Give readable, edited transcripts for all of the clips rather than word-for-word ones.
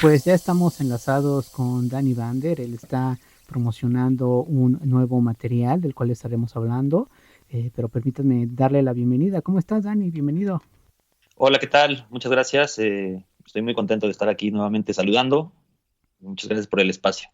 Pues ya estamos enlazados con Danny Vander. Él está promocionando un nuevo material del cual estaremos hablando, pero permítanme darle la bienvenida. ¿Cómo estás, Dani? Bienvenido. Hola, ¿qué tal? Muchas gracias. Estoy muy contento de estar aquí nuevamente saludando. Muchas gracias por el espacio.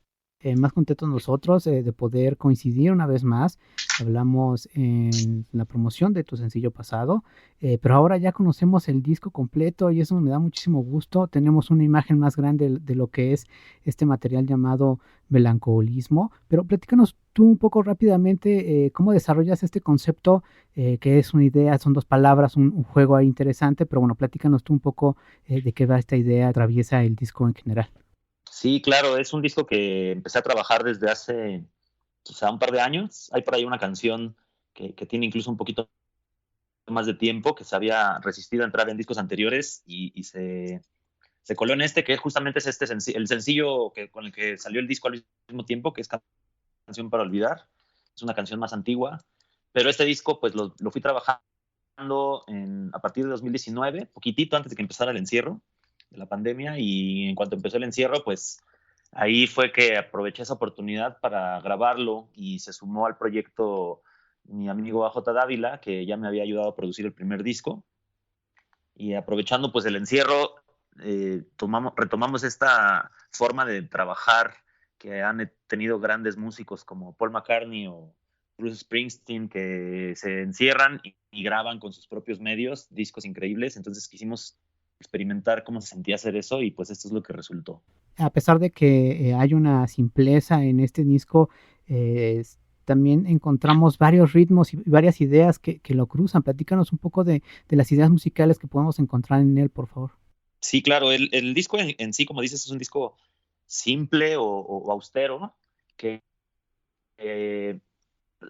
Más contentos nosotros de poder coincidir una vez más. Hablamos en la promoción de tu sencillo pasado, pero ahora ya conocemos el disco completo y eso me da muchísimo gusto. Tenemos una imagen más grande de lo que es este material llamado melancolismo, pero platícanos tú un poco rápidamente cómo desarrollas este concepto, que es una idea, son dos palabras, un juego ahí interesante, pero bueno, platícanos tú un poco de qué va esta idea, atraviesa el disco en general. Sí, claro, es un disco que empecé a trabajar desde hace quizá un par de años. Hay por ahí una canción que tiene incluso un poquito más de tiempo, que se había resistido a entrar en discos anteriores y se coló en este, que justamente es el sencillo con el que salió el disco al mismo tiempo, que es Canción para Olvidar. Es una canción más antigua, pero este disco pues lo fui trabajando a partir de 2019, poquitito antes de que empezara el encierro de la pandemia, y en cuanto empezó el encierro, pues ahí fue que aproveché esa oportunidad para grabarlo y se sumó al proyecto mi amigo AJ Dávila, que ya me había ayudado a producir el primer disco, y aprovechando pues el encierro, retomamos esta forma de trabajar que han tenido grandes músicos como Paul McCartney o Bruce Springsteen, que se encierran y graban con sus propios medios discos increíbles. Entonces quisimos experimentar cómo se sentía hacer eso y pues esto es lo que resultó. A pesar de que hay una simpleza en este disco, eh, también encontramos varios ritmos y varias ideas que lo cruzan. Platícanos un poco de las ideas musicales que podemos encontrar en él, por favor. Sí, claro, el disco en sí, como dices, es un disco simple o austero, que eh,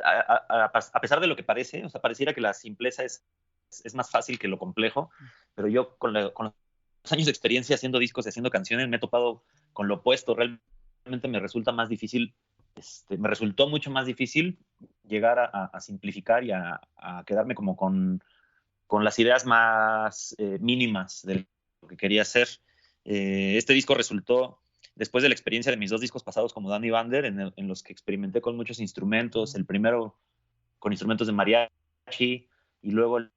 a pesar de lo que parece, o sea, pareciera que la simpleza es más fácil que lo complejo, pero yo con los años de experiencia haciendo discos y haciendo canciones me he topado con lo opuesto. Realmente me resulta más difícil, me resultó mucho más difícil llegar a simplificar y a quedarme como con las ideas más mínimas de lo que quería hacer. Este disco resultó después de la experiencia de mis dos discos pasados como Danny Bander, en los que experimenté con muchos instrumentos. El primero con instrumentos de mariachi y luego el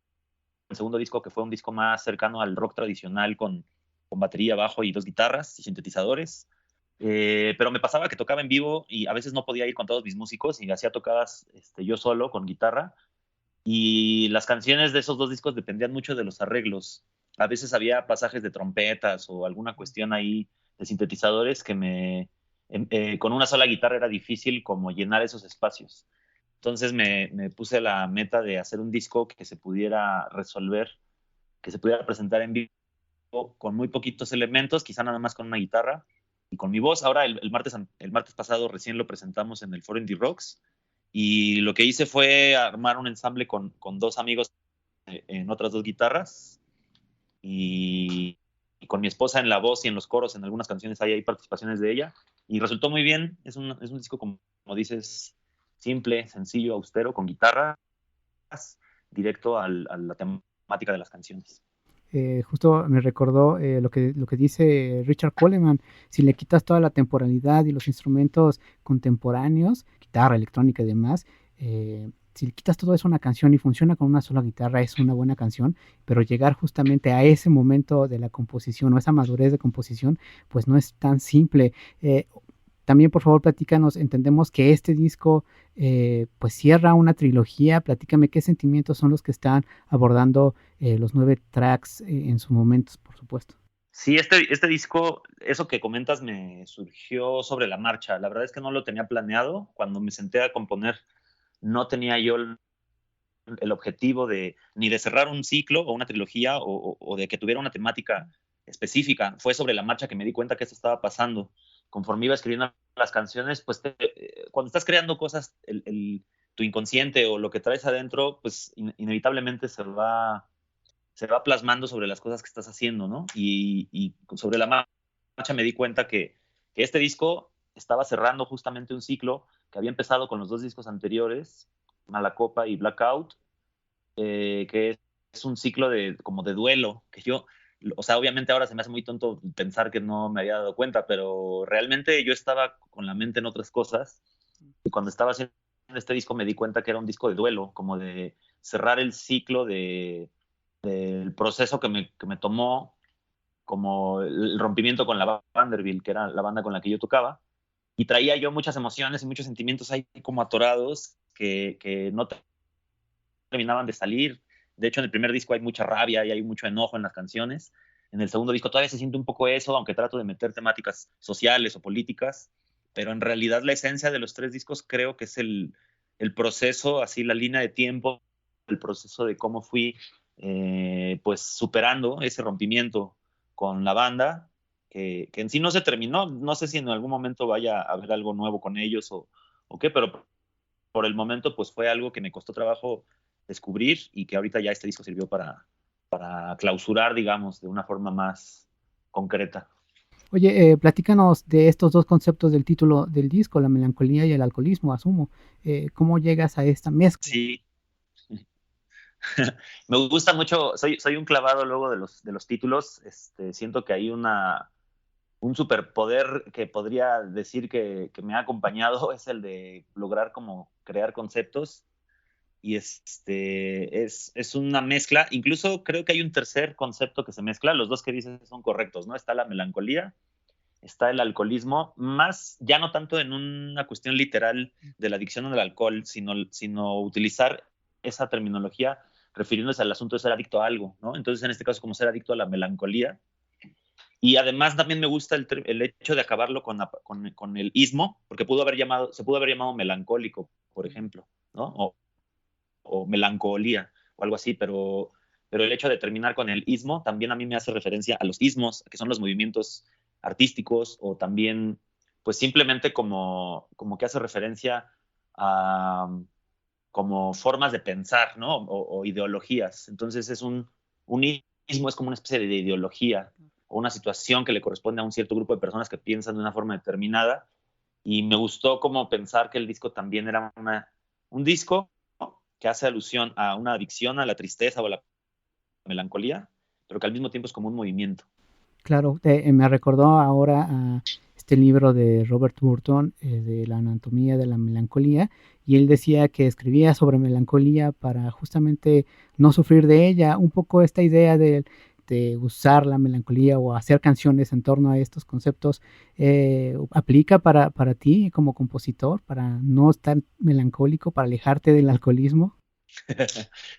segundo disco que fue un disco más cercano al rock tradicional con batería, bajo y dos guitarras y sintetizadores. Pero me pasaba que tocaba en vivo y a veces no podía ir con todos mis músicos y hacía tocadas yo solo con guitarra, y las canciones de esos dos discos dependían mucho de los arreglos. A veces había pasajes de trompetas o alguna cuestión ahí de sintetizadores con una sola guitarra era difícil como llenar esos espacios. Entonces me puse la meta de hacer un disco que se pudiera resolver, que se pudiera presentar en vivo con muy poquitos elementos, quizá nada más con una guitarra y con mi voz. Ahora el martes pasado recién lo presentamos en el Foro Indie Rocks, y lo que hice fue armar un ensamble con dos amigos en otras dos guitarras y con mi esposa en la voz y en los coros. En algunas canciones hay participaciones de ella y resultó muy bien. Es un disco, como dices, simple, sencillo, austero, con guitarras, directo a la temática de las canciones. Justo me recordó lo que dice Richard Coleman: si le quitas toda la temporalidad y los instrumentos contemporáneos, guitarra, electrónica y demás, si le quitas todo eso a una canción y funciona con una sola guitarra, es una buena canción, pero llegar justamente a ese momento de la composición o esa madurez de composición, pues no es tan simple. También, por favor, platícanos, entendemos que este disco pues cierra una trilogía. Platícame qué sentimientos son los que están abordando los 9 tracks en sus momentos, por supuesto. Sí, este disco, eso que comentas, me surgió sobre la marcha. La verdad es que no lo tenía planeado. Cuando me senté a componer, no tenía yo el objetivo ni de cerrar un ciclo o una trilogía o de que tuviera una temática específica. Fue sobre la marcha que me di cuenta que esto estaba pasando. Conforme iba escribiendo las canciones, pues cuando estás creando cosas, tu inconsciente o lo que traes adentro, pues inevitablemente se va plasmando sobre las cosas que estás haciendo, ¿no? Y sobre la marcha me di cuenta que este disco estaba cerrando justamente un ciclo que había empezado con los dos discos anteriores, Malacopa y Blackout, que es un ciclo como de duelo, que yo O sea, obviamente ahora se me hace muy tonto pensar que no me había dado cuenta, pero realmente yo estaba con la mente en otras cosas. Y cuando estaba haciendo este disco me di cuenta que era un disco de duelo, como de cerrar el ciclo del proceso que me tomó, como el rompimiento con la Vanderbilt, que era la banda con la que yo tocaba. Y traía yo muchas emociones y muchos sentimientos ahí como atorados que no terminaban de salir. De hecho, en el primer disco hay mucha rabia y hay mucho enojo en las canciones. En el segundo disco todavía se siente un poco eso, aunque trato de meter temáticas sociales o políticas, pero en realidad la esencia de los tres discos creo que es el proceso, así la línea de tiempo, el proceso de cómo fui pues superando ese rompimiento con la banda, que en sí no se terminó. No sé si en algún momento vaya a haber algo nuevo con ellos o qué, pero por el momento pues fue algo que me costó trabajo descubrir y que ahorita ya este disco sirvió para clausurar, digamos, de una forma más concreta. Oye, platícanos de estos dos conceptos del título del disco, la melancolía y el alcoholismo, asumo. ¿Cómo llegas a esta mezcla? Sí, me gusta mucho, soy un clavado luego de los títulos. Siento que hay un superpoder que podría decir que me ha acompañado, es el de lograr como crear conceptos. Y es una mezcla. Incluso creo que hay un tercer concepto que se mezcla. Los dos que dices son correctos, ¿no? Está la melancolía, está el alcoholismo, más ya no tanto en una cuestión literal de la adicción al alcohol, sino utilizar esa terminología refiriéndose al asunto de ser adicto a algo, ¿no? Entonces, en este caso, como ser adicto a la melancolía. Y además también me gusta el hecho de acabarlo con el ismo, porque se pudo haber llamado melancólico, por ejemplo, ¿no? O melancolía o algo así, pero el hecho de terminar con el ismo también a mí me hace referencia a los ismos, que son los movimientos artísticos, o también pues simplemente como que hace referencia a como formas de pensar, ¿no? O ideologías. Entonces un ismo es como una especie de ideología o una situación que le corresponde a un cierto grupo de personas que piensan de una forma determinada. Y me gustó como pensar que el disco también era un disco que hace alusión a una adicción, a la tristeza o a la melancolía, pero que al mismo tiempo es como un movimiento. Claro, me recordó ahora a este libro de Robert Burton, de la anatomía de la melancolía, y él decía que escribía sobre melancolía para justamente no sufrir de ella. Un poco esta idea de usar la melancolía o hacer canciones en torno a estos conceptos, ¿aplica para ti como compositor, para no estar melancólico, para alejarte del alcoholismo?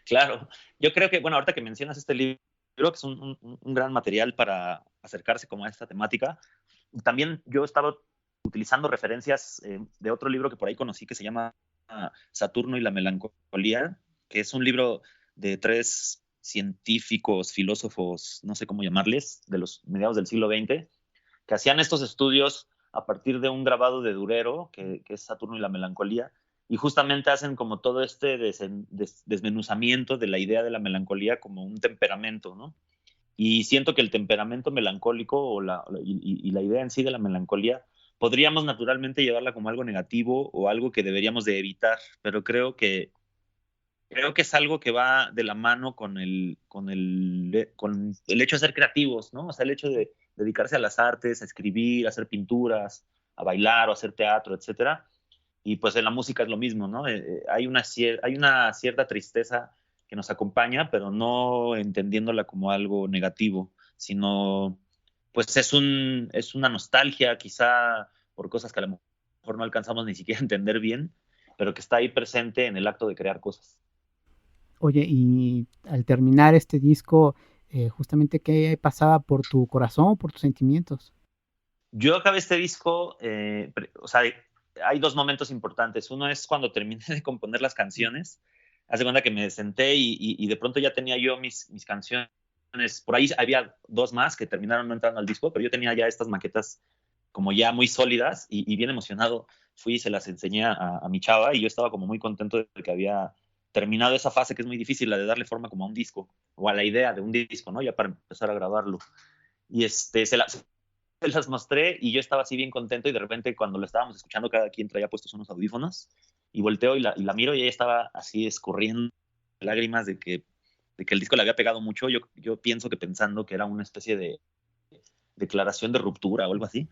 Claro, yo creo que, bueno, ahorita que mencionas este libro, creo que es un gran material para acercarse como a esta temática. También yo estaba utilizando referencias de otro libro que por ahí conocí que se llama Saturno y la melancolía, que es un libro de tres científicos, filósofos, no sé cómo llamarles, de los mediados del siglo XX, que hacían estos estudios a partir de un grabado de Durero, que es Saturno y la melancolía, y justamente hacen como todo este desmenuzamiento de la idea de la melancolía como un temperamento, ¿no? Y siento que el temperamento melancólico y la idea en sí de la melancolía podríamos naturalmente llevarla como algo negativo o algo que deberíamos de evitar, pero creo que es algo que va de la mano con el hecho de ser creativos, ¿no? O sea, el hecho de dedicarse a las artes, a escribir, a hacer pinturas, a bailar o a hacer teatro, etcétera. Y pues en la música es lo mismo, ¿no? Hay una cierta tristeza que nos acompaña, pero no entendiéndola como algo negativo, sino pues es una nostalgia quizá por cosas que a lo mejor no alcanzamos ni siquiera a entender bien, pero que está ahí presente en el acto de crear cosas. Oye, y al terminar este disco, justamente, ¿qué pasaba por tu corazón, por tus sentimientos? Yo acabé este disco, o sea, hay dos momentos importantes. Uno es cuando terminé de componer las canciones. Haz de cuenta que me senté y de pronto ya tenía yo mis canciones. Por ahí había dos más que terminaron no entrando al disco, pero yo tenía ya estas maquetas como ya muy sólidas y bien emocionado. Fui y se las enseñé a mi chava y yo estaba como muy contento de que había terminado esa fase que es muy difícil, la de darle forma como a un disco o a la idea de un disco, ¿no? Ya para empezar a grabarlo. Y se las mostré y yo estaba así bien contento y de repente cuando lo estábamos escuchando cada quien traía puestos unos audífonos y volteo y la miro y ella estaba así escurriendo lágrimas de que que el disco le había pegado mucho, yo pienso que pensando que era una especie de declaración de ruptura o algo así.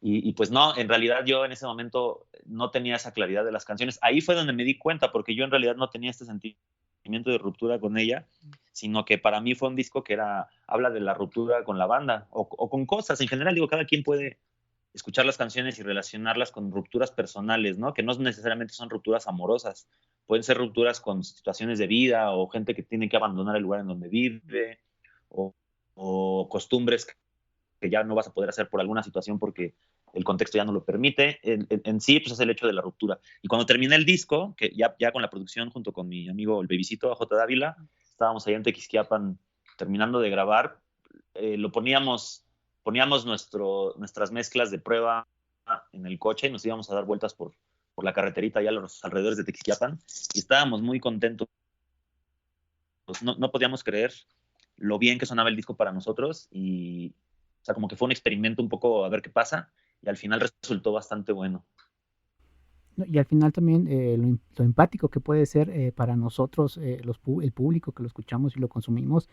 Y pues no, en realidad yo en ese momento no tenía esa claridad de las canciones. Ahí fue donde me di cuenta, porque yo en realidad no tenía este sentimiento de ruptura con ella, sino que para mí fue un disco que habla de la ruptura con la banda o con cosas. En general, digo, cada quien puede escuchar las canciones y relacionarlas con rupturas personales, ¿no? Que no necesariamente son rupturas amorosas. Pueden ser rupturas con situaciones de vida o gente que tiene que abandonar el lugar en donde vive o costumbres que ya no vas a poder hacer por alguna situación porque el contexto ya no lo permite. En sí, pues es el hecho de la ruptura. Y cuando terminé el disco, que ya con la producción junto con mi amigo el Bebisito, J. Dávila, estábamos ahí en Tequisquiapan terminando de grabar, poníamos nuestras mezclas de prueba en el coche y nos íbamos a dar vueltas por la carreterita allá a los alrededores de Tequisquiapan y estábamos muy contentos. No podíamos creer lo bien que sonaba el disco para nosotros y, o sea, como que fue un experimento un poco a ver qué pasa y al final resultó bastante bueno. Y al final también lo empático que puede ser para nosotros, el público que lo escuchamos y lo consumimos,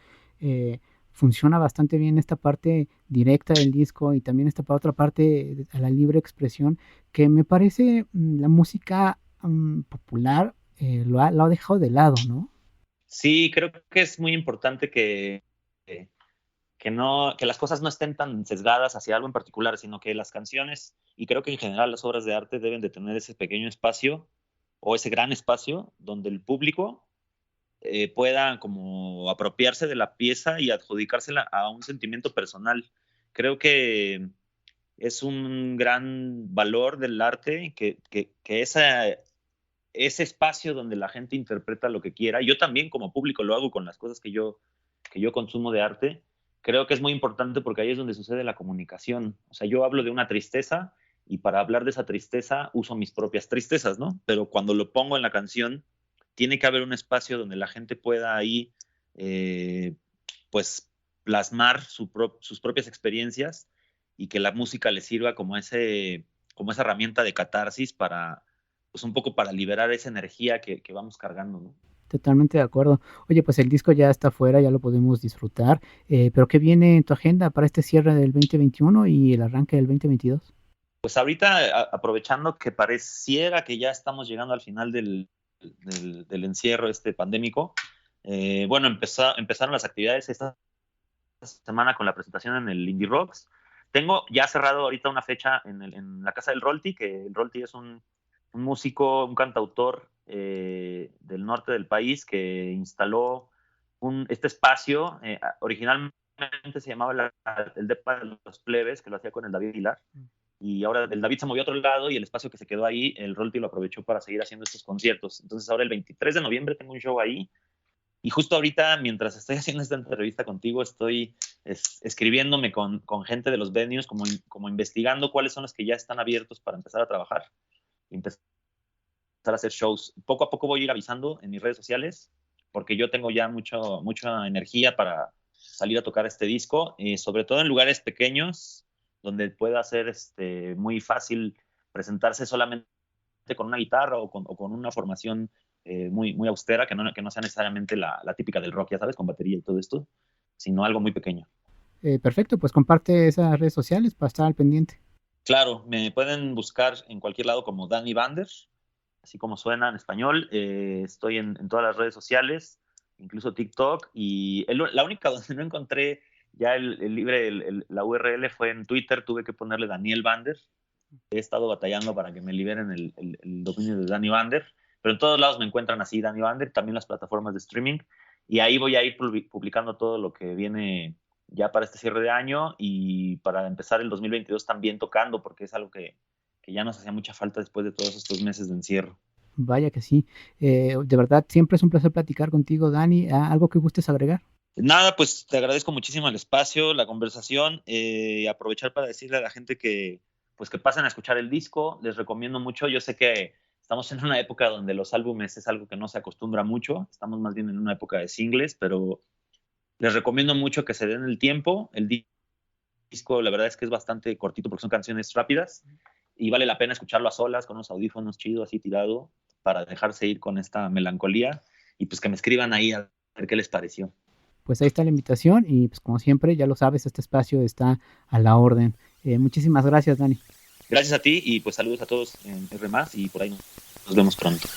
funciona bastante bien esta parte directa del disco y también esta otra parte a la libre expresión, que me parece la música popular lo ha dejado de lado, ¿no? Sí, creo que es muy importante que las cosas no estén tan sesgadas hacia algo en particular, sino que las canciones, y creo que en general las obras de arte deben de tener ese pequeño espacio o ese gran espacio donde el público pueda como apropiarse de la pieza y adjudicársela a un sentimiento personal. Creo que es un gran valor del arte que ese espacio donde la gente interpreta lo que quiera. Yo también como público lo hago con las cosas que yo consumo de arte. Creo que es muy importante porque ahí es donde sucede la comunicación. O sea, yo hablo de una tristeza y para hablar de esa tristeza uso mis propias tristezas, ¿no? Pero cuando lo pongo en la canción, tiene que haber un espacio donde la gente pueda ahí, pues, plasmar sus propias experiencias y que la música le sirva como esa herramienta de catarsis para, pues un poco para liberar esa energía que vamos cargando, ¿no? Totalmente de acuerdo. Oye, pues el disco ya está afuera, ya lo podemos disfrutar, pero ¿qué viene en tu agenda para este cierre del 2021 y el arranque del 2022? Pues ahorita, aprovechando que pareciera que ya estamos llegando al final del encierro pandémico, bueno, empezaron las actividades esta semana con la presentación en el Indie Rocks. Tengo ya cerrado ahorita una fecha en la casa del Rolti, que el Rolti es un músico, un cantautor del norte del país que instaló este espacio. Originalmente se llamaba el Depa de los Plebes, que lo hacía con el David Aguilar. Y ahora el David se movió a otro lado y el espacio que se quedó ahí, el Rolti lo aprovechó para seguir haciendo estos conciertos. Entonces ahora el 23 de noviembre tengo un show ahí. Y justo ahorita, mientras estoy haciendo esta entrevista contigo, estoy escribiéndome con gente de los venues, como investigando cuáles son los que ya están abiertos para empezar a trabajar y empezar a hacer shows. Poco a poco voy a ir avisando en mis redes sociales, porque yo tengo ya mucha energía para salir a tocar este disco, sobre todo en lugares pequeños, donde pueda ser muy fácil presentarse solamente con una guitarra o con una formación muy austera, que no sea necesariamente la típica del rock, ya sabes, con batería y todo esto, sino algo muy pequeño. Perfecto, pues comparte esas redes sociales para estar al pendiente. Claro, me pueden buscar en cualquier lado como Danny Bander, así como suena en español. Estoy en todas las redes sociales, incluso TikTok, y la única donde no encontré ya la URL fue en Twitter. Tuve que ponerle Daniel Bander. He estado batallando para que me liberen el dominio de Danny Bander, pero en todos lados me encuentran así, Danny Bander, también las plataformas de streaming, y ahí voy a ir publicando todo lo que viene ya para este cierre de año y para empezar el 2022 también tocando, porque es algo que ya nos hacía mucha falta después de todos estos meses de encierro. Vaya que sí. De verdad, siempre es un placer platicar contigo, Dani. ¿Algo que gustes agregar? Nada, pues te agradezco muchísimo el espacio, la conversación, aprovechar para decirle a la gente pues que pasen a escuchar el disco. Les recomiendo mucho. Yo sé que estamos en una época donde los álbumes es algo que no se acostumbra mucho. Estamos más bien en una época de singles, pero les recomiendo mucho que se den el tiempo. El disco, la verdad es que es bastante cortito porque son canciones rápidas y vale la pena escucharlo a solas, con unos audífonos chidos así tirado, para dejarse ir con esta melancolía y pues que me escriban ahí al qué les pareció. Pues ahí está la invitación y pues como siempre, ya lo sabes, este espacio está a la orden. Muchísimas gracias, Dani. Gracias a ti y pues saludos a todos en R+, y por ahí nos vemos pronto.